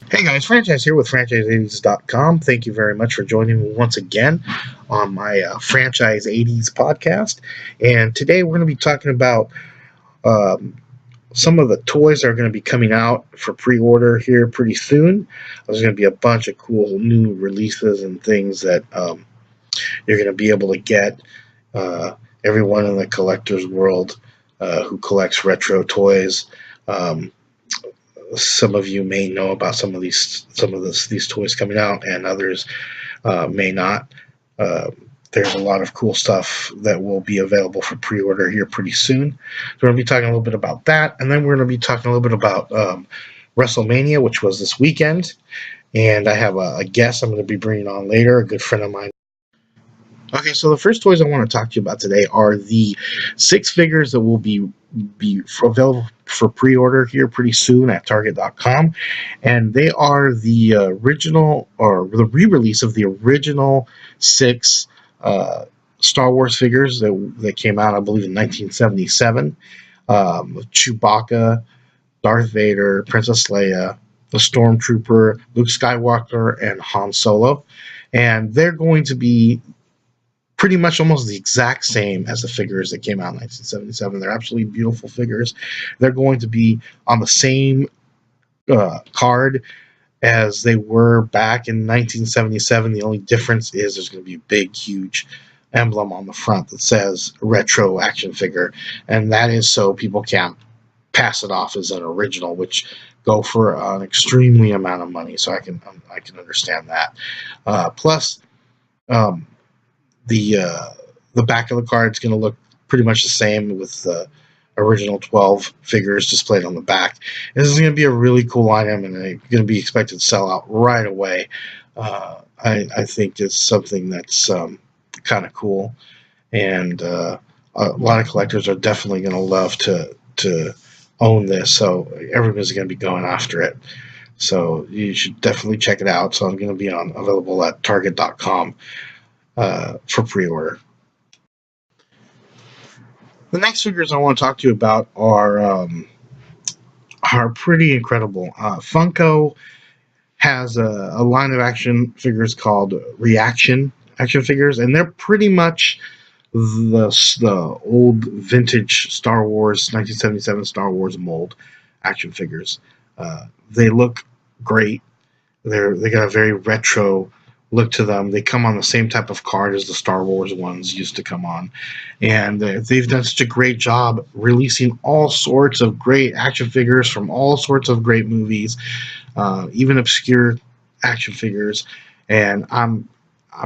Hey guys, Franchise here with franchise80s.com. Thank you very much for joining me once again on my Franchise 80s podcast. And today we're going to be talking about um, some of the toys that are going to be coming out for pre order here pretty soon. There's going to be a bunch of cool new releases and things that you're going to be able to get. Uh, Everyone in the collector's world who collects retro toys. Um, some of you may know about these toys coming out, and others may not. Uh, there's a lot of cool stuff that will be available for pre-order here pretty soon. So we're going to be talking a little bit about that, and then we're going to be talking a little bit about WrestleMania, which was this weekend. And I have a guest I'm going to be bringing on later, a good friend of mine. Okay, so the first toys I want to talk to you about today are the six figures that will be available for pre-order here pretty soon at Target.com, and they are the original or the re-release of the original six Star Wars figures that came out, I believe, in 1977. Chewbacca, Darth Vader, Princess Leia, the Stormtrooper, Luke Skywalker, and Han Solo, and they're going to be pretty much almost the exact same as the figures that came out in 1977. They're absolutely beautiful figures. They're going to be on the same card as they were back in 1977. The only difference is there's going to be a big, huge emblem on the front that says retro action figure, and that is so people can't pass it off as an original, which go for an extremely amount of money. So I can understand that. Plus, um, the the back of the card is going to look pretty much the same with the original 12 figures displayed on the back. This is going to be a really cool item, and it's going to be expected to sell out right away. I think it's something that's kind of cool, and a lot of collectors are definitely going to love to own this. So everyone's going to be going after it. So you should definitely check it out. So I'm going to be available at Target.com for pre-order. The next figures I want to talk to you about are pretty incredible. Funko has a line of action figures called Reaction action figures, and they're pretty much the old vintage Star Wars 1977 Star Wars mold action figures. They look great. They got a very retro look to them. They come on the same type of card as the Star Wars ones used to come on, and they've done such a great job releasing all sorts of great action figures from all sorts of great movies, even obscure action figures. And I'm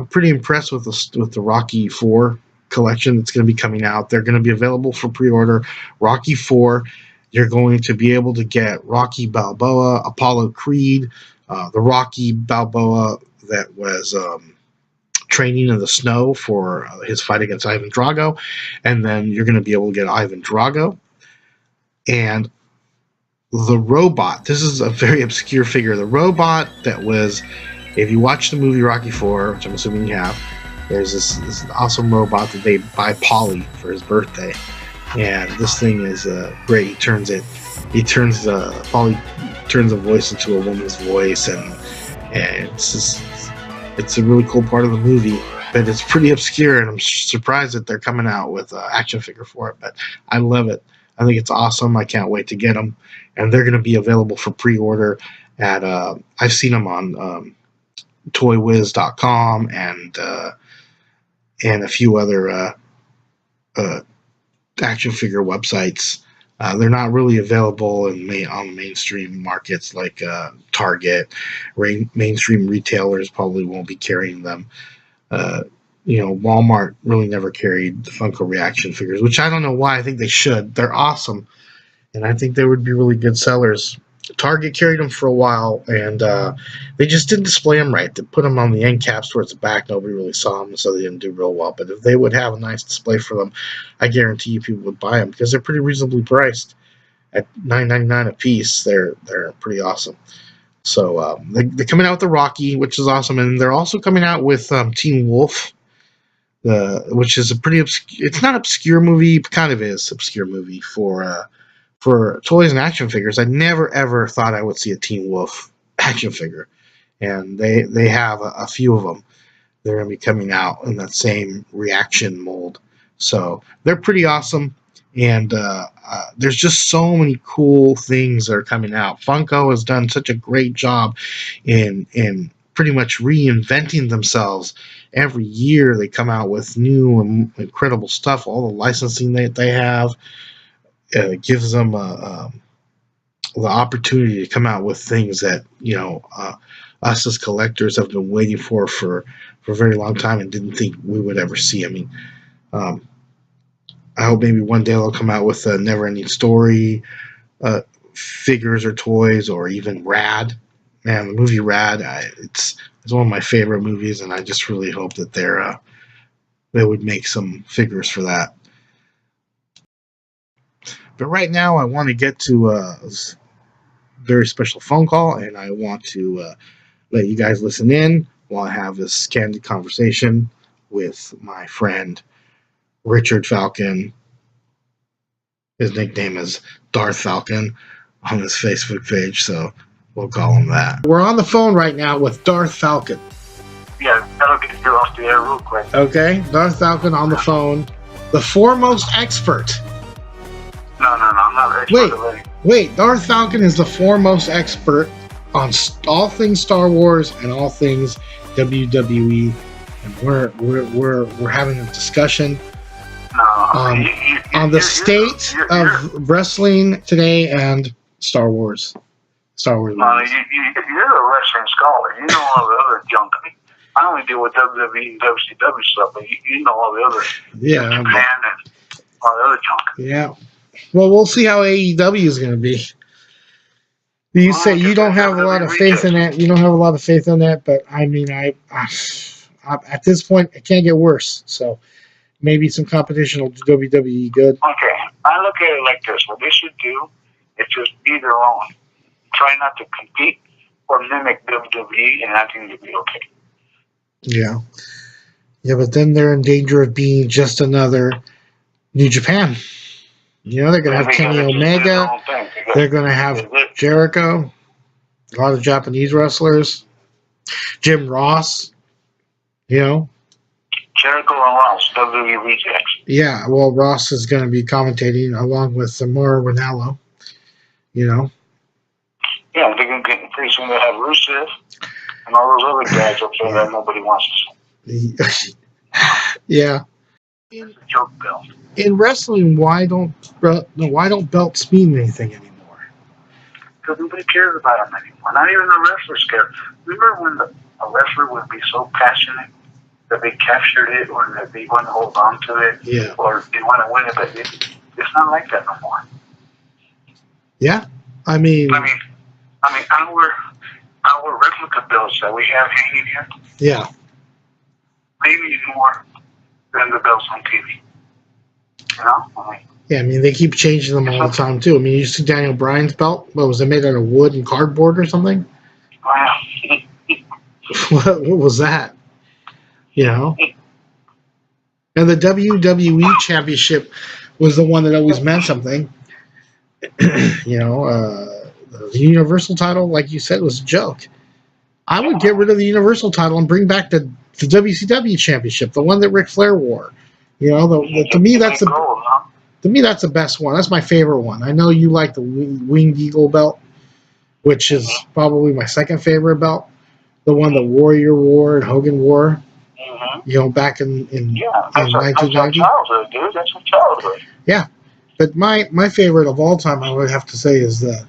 pretty impressed with the Rocky Four collection that's going to be coming out. They're going to be available for pre-order. Rocky Four. You're going to be able to get Rocky Balboa, Apollo Creed, the Rocky Balboa that was training in the snow for his fight against Ivan Drago, and then you're going to be able to get Ivan Drago and the robot. This is a very obscure figure. The robot that was, if you watch the movie Rocky 4, which I'm assuming you have, there's this awesome robot that they buy Polly for his birthday, and this thing is great. Polly turns a voice into a woman's voice, and it's a really cool part of the movie, but it's pretty obscure, and I'm surprised that they're coming out with an action figure for it, but I love it. I think it's awesome. I can't wait to get them, and they're going to be available for pre-order at I've seen them on toywiz.com and a few other action figure websites. They're not really available on mainstream markets like Target. Mainstream retailers probably won't be carrying them. Walmart really never carried the Funko Reaction figures, which I don't know why. I think they should. They're awesome, and I think they would be really good sellers. Target carried them for a while, and they just didn't display them right. They put them on the end caps towards the back. Nobody really saw them, so they didn't do real well. But if they would have a nice display for them, I guarantee you people would buy them because they're pretty reasonably priced. At $9.99 a piece, they're pretty awesome. So they're coming out with the Rocky, which is awesome, and they're also coming out with Teen Wolf, which is a pretty obscure. It's not obscure movie, but kind of is obscure movie for toys and action figures. I never ever thought I would see a Teen Wolf action figure, and they have a few of them. They're going to be coming out in that same reaction mold, so they're pretty awesome. And there's just so many cool things that are coming out. Funko has done such a great job in pretty much reinventing themselves. Every year they come out with new and incredible stuff. All the licensing that they have gives them the opportunity to come out with things that us as collectors have been waiting for a very long time and didn't think we would ever see. I mean, I hope maybe one day they'll come out with a Never-Ending Story figures or toys, or even Rad. Man, the movie Rad, it's one of my favorite movies, and I just really hope that they would make some figures for that. But right now, I want to get to a very special phone call, and I want to let you guys listen in while I have this candid conversation with my friend Richard Falcon. His nickname is Darth Falcon on his Facebook page, so we'll call him that. We're on the phone right now with Darth Falcon. Yeah, that'll get you off the air real quick. Okay, Darth Falcon on the phone. The foremost expert. No, I'm not an expert already. Wait, Darth Falcon is the foremost expert on all things Star Wars and all things WWE, and we're having a discussion on the state of wrestling today and Star Wars. No, you're a wrestling scholar. You know all the other junk. I only deal with WWE and WCW stuff, but you know all the other Japan and all the other junk. Yeah. Well, we'll see how AEW is going to be. You say you don't have a lot of faith in that. You don't have a lot of faith in that, but I mean, I at this point, it can't get worse. So maybe some competition will do WWE good. Okay, I look at it like this: what they should do is just be their own. Try not to compete or mimic WWE, and I think it'll be okay. Yeah, but then they're in danger of being just another New Japan. They're going to have Kenny Omega. They're going to have Jericho. A lot of Japanese wrestlers. Jim Ross. Jericho and Ross, WWE rejects. Yeah, well, Ross is going to be commentating along with Mauro Ranallo. Yeah, they're going to get pretty soon. They have Rusev and all those other guys up there that nobody wants to see. Yeah. It's a joke belt. In wrestling, why don't belts mean anything anymore? Because nobody cares about them anymore. Not even the wrestlers care. Remember when a wrestler would be so passionate that they captured it, or that they want to hold on to it, or they want to win it, but it's not like that no more. Yeah, I mean, our replica belts that we have hanging here. Yeah. Maybe more than the belts on TV. Yeah, I mean, they keep changing them all the time, too. I mean, you see Daniel Bryan's belt? What, was it made out of wood and cardboard or something? Wow. What was that? And the WWE Championship was the one that always meant something. The Universal title, like you said, was a joke. I would get rid of the Universal title and bring back the WCW Championship, the one that Ric Flair wore. To me, that's the best one. That's my favorite one. I know you like the Winged Eagle belt, which is probably my second favorite belt. The one that Warrior wore and Hogan wore. Back in 1990. That's our childhood, dude. That's our childhood. Yeah, but my favorite of all time, I would have to say, is the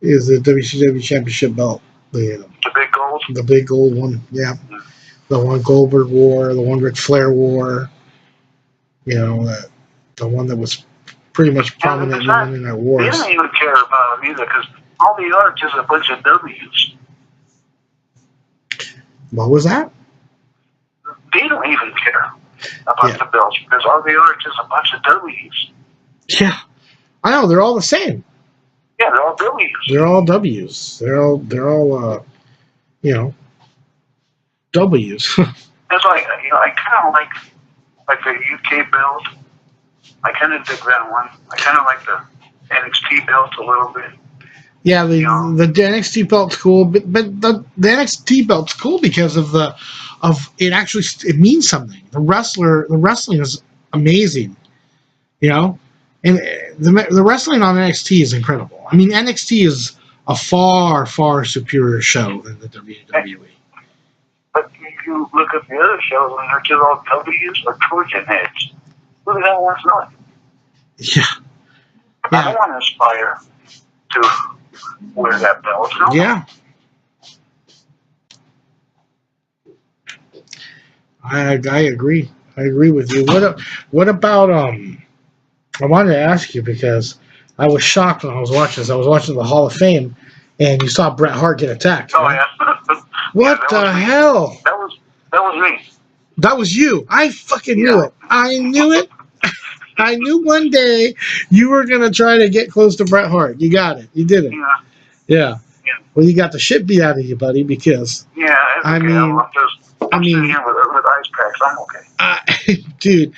WCW Championship belt. The big gold. The big gold one. Yeah. The one Goldberg wore, the one Ric Flair wore. The one that was pretty much prominent in that wars. They don't even care about them either, because all they are just a bunch of W's. What was that? They don't even care about the belts, because all they are just a bunch of W's. Yeah, I know, they're all the same. Yeah, they're all W's. They're all W's. They're all W's. That's like, I kind of like the UK belt. I kind of dig that one. I kind of like the NXT belt a little bit. Yeah, the NXT belt's cool, but the NXT belt's cool because of it actually it means something. The wrestling is amazing, you know, and the wrestling on NXT is incredible. I mean, NXT is a far superior show than the WWE. But you look at the other shows and they're just all W's or Trojan heads. Look at that one's not. Yeah. I don't want to aspire to wear that belt. No. Yeah. I agree. I agree with you. What about I wanted to ask you because I was shocked when I was watching this. I was watching the Hall of Fame, and you saw Bret Hart get attacked. Oh, right? yeah. What the hell? That was me. That was you. I fucking knew it. I knew it. I knew one day you were going to try to get close to Bret Hart. You got it. You did it. Yeah. Well, you got the shit beat out of you, buddy, because... Yeah, I'm sitting here with ice packs. I'm okay. Dude,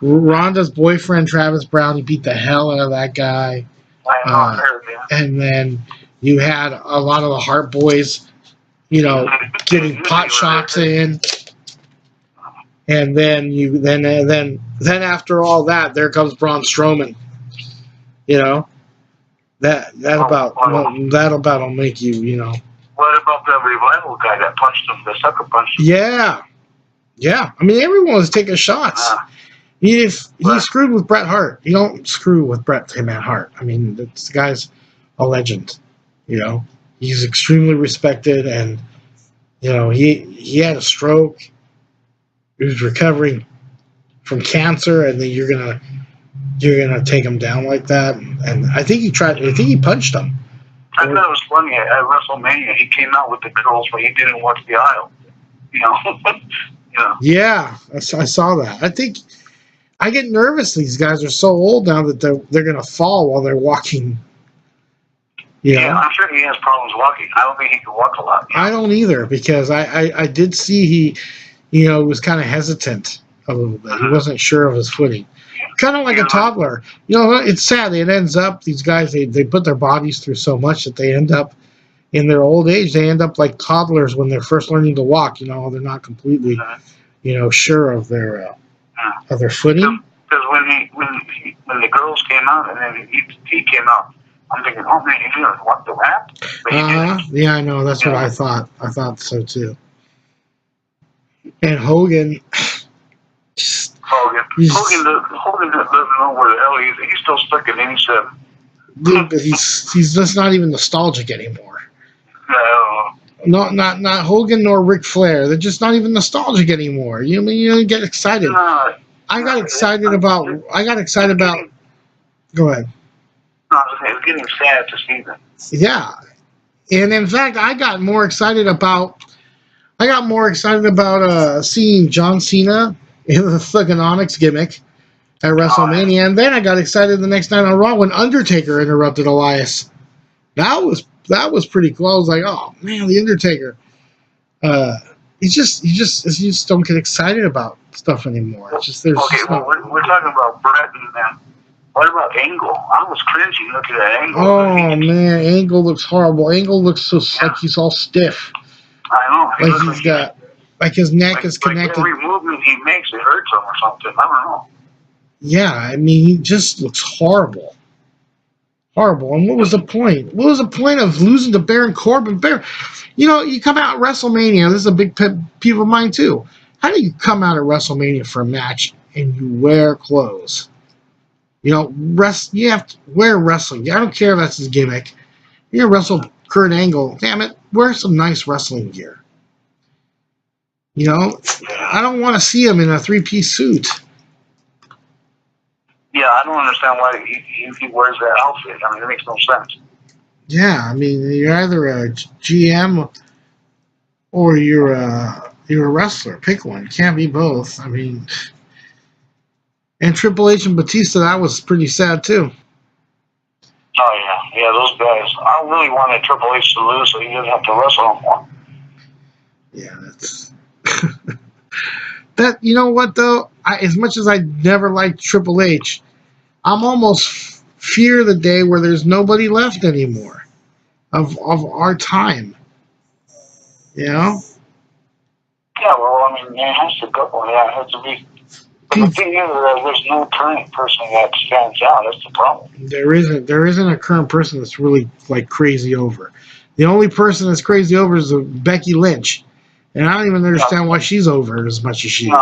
Ronda's boyfriend, Travis Brown, he beat the hell out of that guy. I know. And then you had a lot of the Hart boys, you know, getting pot shots in. And then then after all that, there comes Braun Strowman. You know, that'll about make you, you know. What about the Revival guy that punched him, the sucker punch? Yeah. I mean, everyone was taking shots. He screwed with Bret Hart. You don't screw with Bret Hart. I mean, this guy's a legend. You know, he's extremely respected, and you know he had a stroke. He was recovering from cancer, and then you're gonna take him down like that. And I think he punched him. I thought it was funny at WrestleMania. He came out with the girls, but he didn't walk the aisle. You know. Yeah, I saw that. I think I get nervous. These guys are so old now that they're gonna fall while they're walking. Yeah, I'm sure he has problems walking. I don't think he can walk a lot. I don't either, because I did see he was kind of hesitant a little bit. He wasn't sure of his footing. Kind of like a toddler. You know, it's sad. It ends up, these guys, they put their bodies through so much that they end up, in their old age, they end up like toddlers when they're first learning to walk. You know, they're not completely, sure of their footing. Because when the girls came out and then he came out, I'm thinking, oh man, he's gonna walk the ramp. Yeah, I know. That's what I thought. I thought so too. And Hogan. Hogan doesn't know where the hell he is. He's still stuck in 87. Dude, but he's just not even nostalgic anymore. No. Not Hogan nor Ric Flair. They're just not even nostalgic anymore. You get excited. I got excited about. Go ahead. No, it's getting sad to see them. Yeah, and in fact, I got more excited about seeing John Cena in the Thugonomics gimmick at WrestleMania, and then I got excited the next night on Raw when Undertaker interrupted Elias. That was pretty cool. I was like, oh man, the Undertaker. You just don't get excited about stuff anymore. It's just there's. Okay, well, we're talking about Brett and them. What about Angle? I was cringing looking at Angle. Oh man, Angle looks horrible. Angle looks like he's all stiff. I know. Like he's got, like his neck is connected. Every movement he makes, it hurts him or something. I don't know. Yeah, I mean, he just looks horrible. Horrible. And what was the point? What was the point of losing to Baron Corbin? You come out at WrestleMania. This is a big pet peeve of mine too. How do you come out at WrestleMania for a match and you wear clothes? You have to wear wrestling. I don't care if that's his gimmick. You're gonna wrestle Kurt Angle. Damn it, wear some nice wrestling gear. I don't want to see him in a three-piece suit. Yeah, I don't understand why he wears that outfit. I mean, it makes no sense. Yeah, I mean, you're either a GM or you're a wrestler. Pick one. You can't be both. I mean, and Triple H and Batista, that was pretty sad too. Oh yeah, those guys. I really wanted Triple H to lose so he didn't have to wrestle him more. Yeah, that's that. You know what though? As much as I never liked Triple H, I'm almost fear the day where there's nobody left anymore. of our time. You know? Yeah, well, I mean, it has to go. Yeah, it has to be. But the thing is, there's no current person that stands out. That's the problem. There isn't a current person that's really like crazy over. The only person that's crazy over is Becky Lynch, and I don't even understand why she's over as much as she is.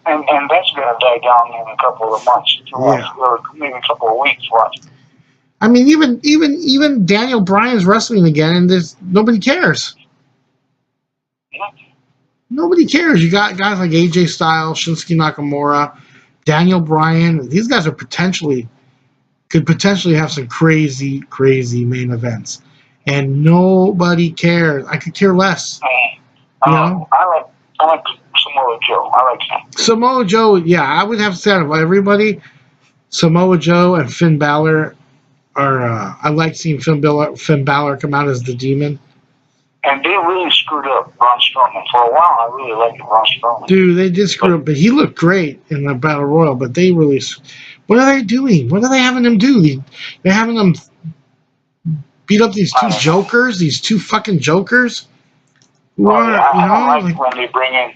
And that's gonna die down in a couple of months, or maybe a couple of weeks. Watch. I mean, even Daniel Bryan's wrestling again, and there's nobody cares. Yeah. Nobody cares. You got guys like AJ Styles, Shinsuke Nakamura, Daniel Bryan. These guys could potentially have some crazy main events, and nobody cares. I could care less. You know? I like Samoa Joe. I like him. Samoa Joe. Yeah, I would have to say out of everybody, Samoa Joe and Finn Balor are. I like seeing Finn Balor come out as the Demon. And they really screwed up Braun Strowman. For a while, I really liked Braun Strowman. Dude, they did screw up, but he looked great in the Battle Royal. But they really, what are they doing? What are they having them do? They're having them beat up these two jokers, these two fucking jokers. Who are, I don't like when they bring in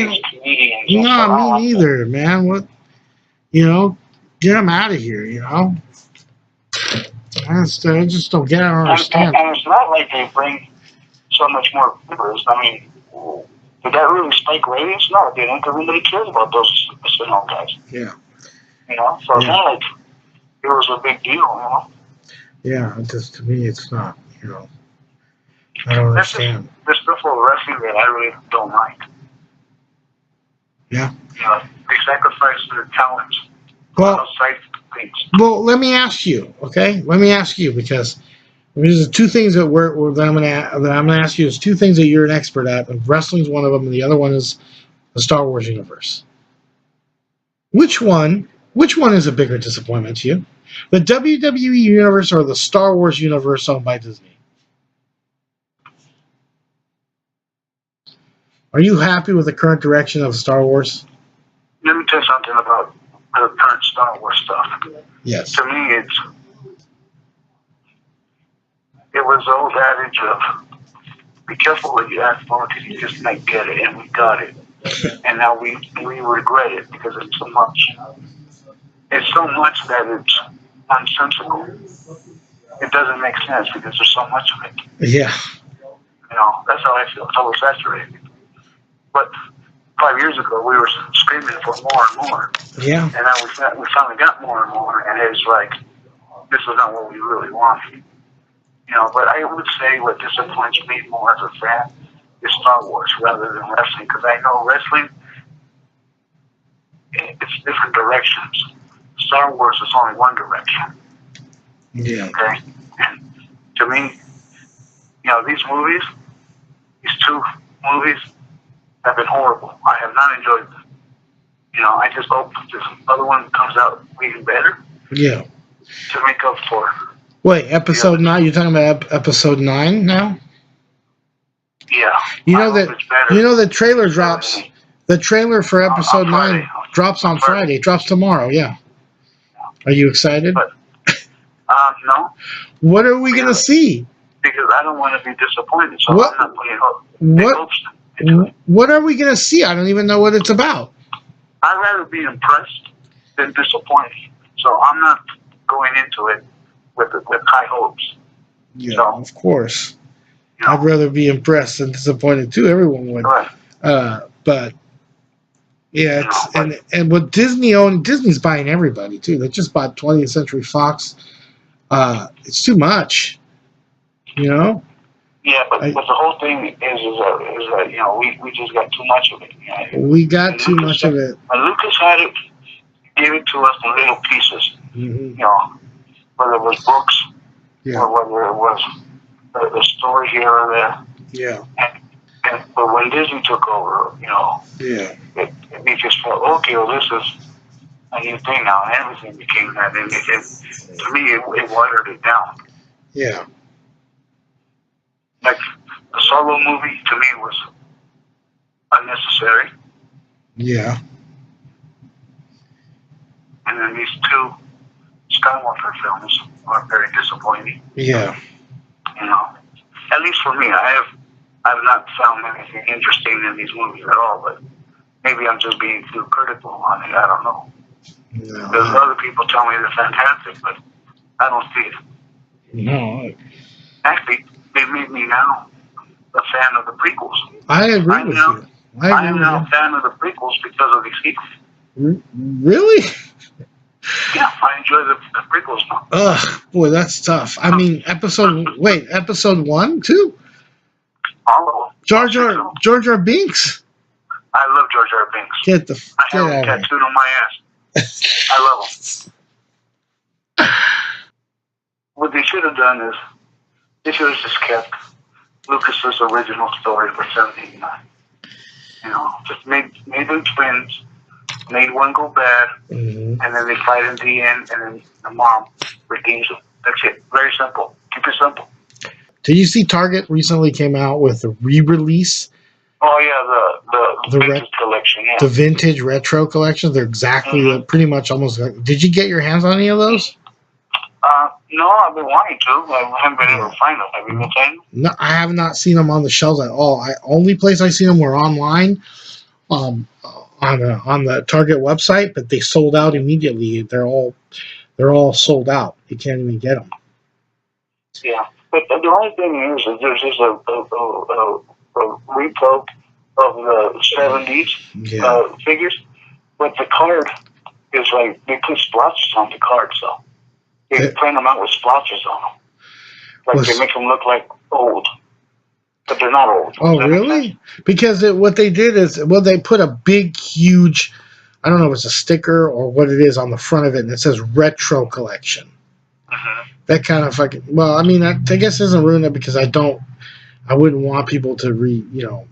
these comedians. No, me neither, man. What, you know, get them out of here, you know. I just don't get it. I don't understand. And it's not like they bring so much more viewers. I mean, did that really spike ratings? No, it didn't. Everybody cares about those SNL guys. Yeah. You know, so it's not like it was a big deal, you know? Yeah, just to me, it's not, you know. I don't understand. There's stuff of wrestling that I really don't like. Yeah. You know, they sacrifice their talents outside things. Well, let me ask you, okay? Let me ask you, because there's two things that I'm gonna ask you. Is two things that you're an expert at. Wrestling's one of them, and the other one is the Star Wars universe. Which one is a bigger disappointment to you? The WWE universe or the Star Wars universe owned by Disney? Are you happy with the current direction of Star Wars? Let me tell you something about the current Star Wars stuff. Yes. To me, it was the old adage of be careful what you ask for because you just might get it, and we got it. And now we regret it because it's so much. It's so much that it's nonsensical. It doesn't make sense because there's so much of it. Yeah. You know, that's how I feel. It's oversaturated. But 5 years ago, we were screaming for more and more. Yeah. And now we finally got more and more, and it's like, this is not what we really wanted. You know, but I would say what disappoints me more as a fan is Star Wars rather than wrestling, because I know wrestling, it's different directions. Star Wars is only one direction. Yeah. Okay? And to me, you know, these two movies have been horrible. I have not enjoyed them. You know, I just hope this other one comes out even better. Yeah. To make up for. Wait, episode 9? You're talking about episode 9 now? Yeah. You know the trailer drops. The trailer for episode 9 drops on Friday. Drops tomorrow. Yeah. Are you excited? But, no. What are we gonna see? Because I don't want to be disappointed, so I'm not putting hopes into it. What are we gonna see? I don't even know what it's about. I'd rather be impressed than disappointed. So I'm not going into it with high hopes. Yeah, so, of course. You know, I'd rather be impressed than disappointed too. Everyone would. Right. But yeah, and what Disney's buying everybody too. They just bought 20th Century Fox. It's too much. You know. Yeah, but the whole thing is that you know we just got too much of it. You know? We got too much of it. When Lucas had it, he gave it to us in little pieces. Mm-hmm. You know, whether it was books or whether it was the story here or there. Yeah. But when Disney took over, you know, we just felt, okay, well, this is a new thing now, and everything became that. And to me, it watered it down. Yeah. Like, the Solo movie, to me, was unnecessary. Yeah. And then these two Skywalker films are very disappointing. Yeah. You know? at least for me, I've not found anything interesting in these movies at all. But maybe I'm just being too critical on it. I don't know. No. Because other people tell me they're fantastic, but I don't see it. No. Actually, they made me now a fan of the prequels. I agree with you. I am now a fan of the prequels because of these sequels. Really? Yeah, I enjoy the prequels now. Ugh, boy, that's tough. I mean, episode 1, 2? All of them. Jar Jar Binks? I love Jar Jar Binks. I have him tattooed on my ass. I love him. What they should have done is, they should have just kept Lucas's original story for 79. You know, just made them twins, made one go bad, and then they fight in the end, and then the mom redeems them. That's it. Very simple. Keep it simple. Did you see Target recently came out with a re-release? Oh yeah, the vintage collection. Yeah, the vintage retro collections. They're exactly pretty much almost. Did you get your hands on any of those? No, I've been wanting to. I haven't been able to find them. Have you been finding them? No, I have not seen them on the shelves at all. Only place I seen them were online, on the Target website, but they sold out immediately. They're all sold out. You can't even get them. Yeah, but the only thing is that there's just a repo of the 70s figures, but the card is like they put splotches on the card, so. They print them out with splotches on them. Like they make them look like old. But they're not old. Oh, really? Because what they did is, they put a big, huge, I don't know if it's a sticker or what it is on the front of it, and it says Retro Collection. That kind of fucking, well, I mean, I guess it doesn't ruin it because I wouldn't want people to read, you know.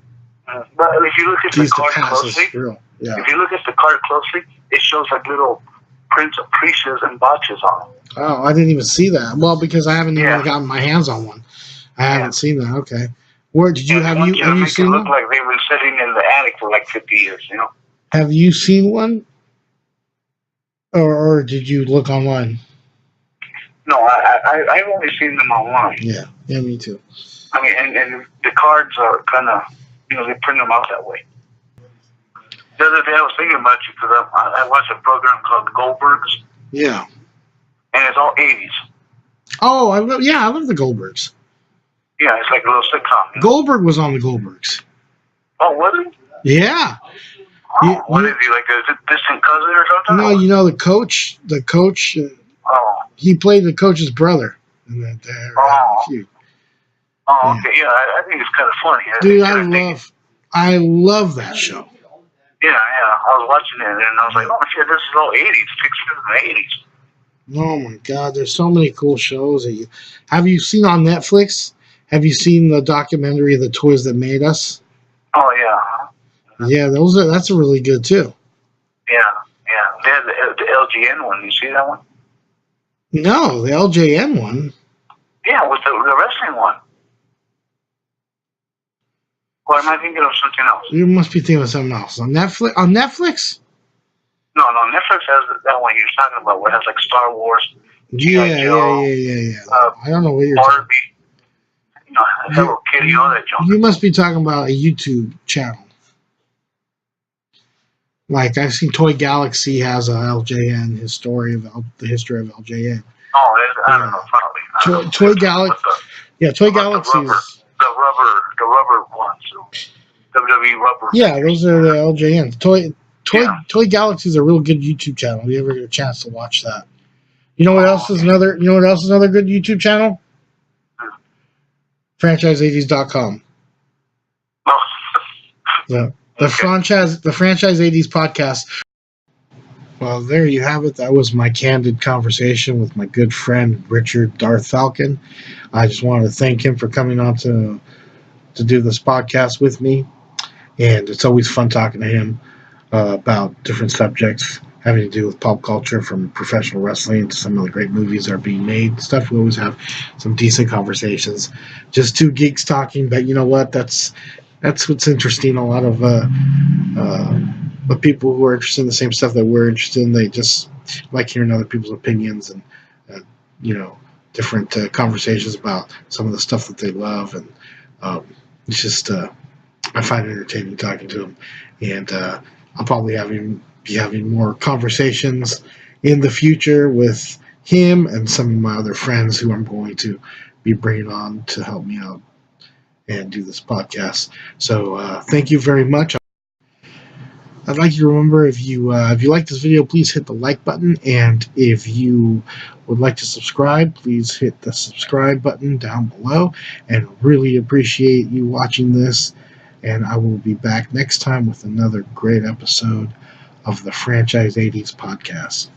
But if you look at the card closely, if you look at the card closely, it shows like little prints of creases and botches on them. Oh, I didn't even see that. Well, because I haven't even gotten my hands on one. I haven't seen that. Okay. Where did you have you seen it one? Look like they've been sitting in the attic for like 50 years, you know. Have you seen one? Or did you look online? No, I've only seen them online. Yeah, me too. I mean, and the cards are kind of, you know, they print them out that way. The other day I was thinking about you because I watched a program called Goldbergs. Yeah. And it's all 80s. Oh, I love the Goldbergs. Yeah, it's like a little sitcom. You know? Goldberg was on the Goldbergs. Oh, was he? Yeah. Oh, what is he, like a distant cousin or something? No, you know the coach. He played the coach's brother in that feud. Oh, okay. Yeah, I think it's kind of funny. Dude, I love that show. Yeah. I was watching it and I was like, oh shit, this is all 80s, 60s and 80s. Oh my God, there's so many cool shows. Have you seen on Netflix? Have you seen the documentary "The Toys That Made Us"? Oh yeah. Yeah, that's a really good too. Yeah. They had the LGN one. You see that one? No, the LJN one. Yeah, with the wrestling one. Or am I thinking of something else? You must be thinking of something else. On Netflix? No, Netflix has that one you're talking about where it has like Star Wars. Yeah. I don't know what you're talking about. You know, Hello Kitty, all that junk. You must be talking about a YouTube channel. Like, I've seen Toy Galaxy has a LJN, the history of LJN. Oh, I don't know, probably. Toy Galaxy. Yeah, Toy Galaxy is... The rubber ones. WWE rubber. Yeah, those are the LJN. Toy Galaxy is a real good YouTube channel. If you ever get a chance to watch that. You know what else is another good YouTube channel? Franchise80s.com. Oh. Yeah. The Franchise 80s podcast. Well, there you have it. That was my candid conversation with my good friend Richard Darth Falcon. I just wanted to thank him for coming on to do this podcast with me. And it's always fun talking to him about different subjects having to do with pop culture, from professional wrestling to some of the great movies that are being made. Stuff we always have some decent conversations. Just two geeks talking, but you know what? That's what's interesting. A lot of the people who are interested in the same stuff that we're interested in, they just like hearing other people's opinions and different conversations about some of the stuff that they love, and it's just I find it entertaining talking to him, and I'll probably be having more conversations in the future with him and some of my other friends who I'm going to be bringing on to help me out and do this podcast. So thank you very much. I'd like you to remember, if you like this video, please hit the like button, and if you would like to subscribe, please hit the subscribe button down below, and really appreciate you watching this. And I will be back next time with another great episode of the Franchise 80s podcast.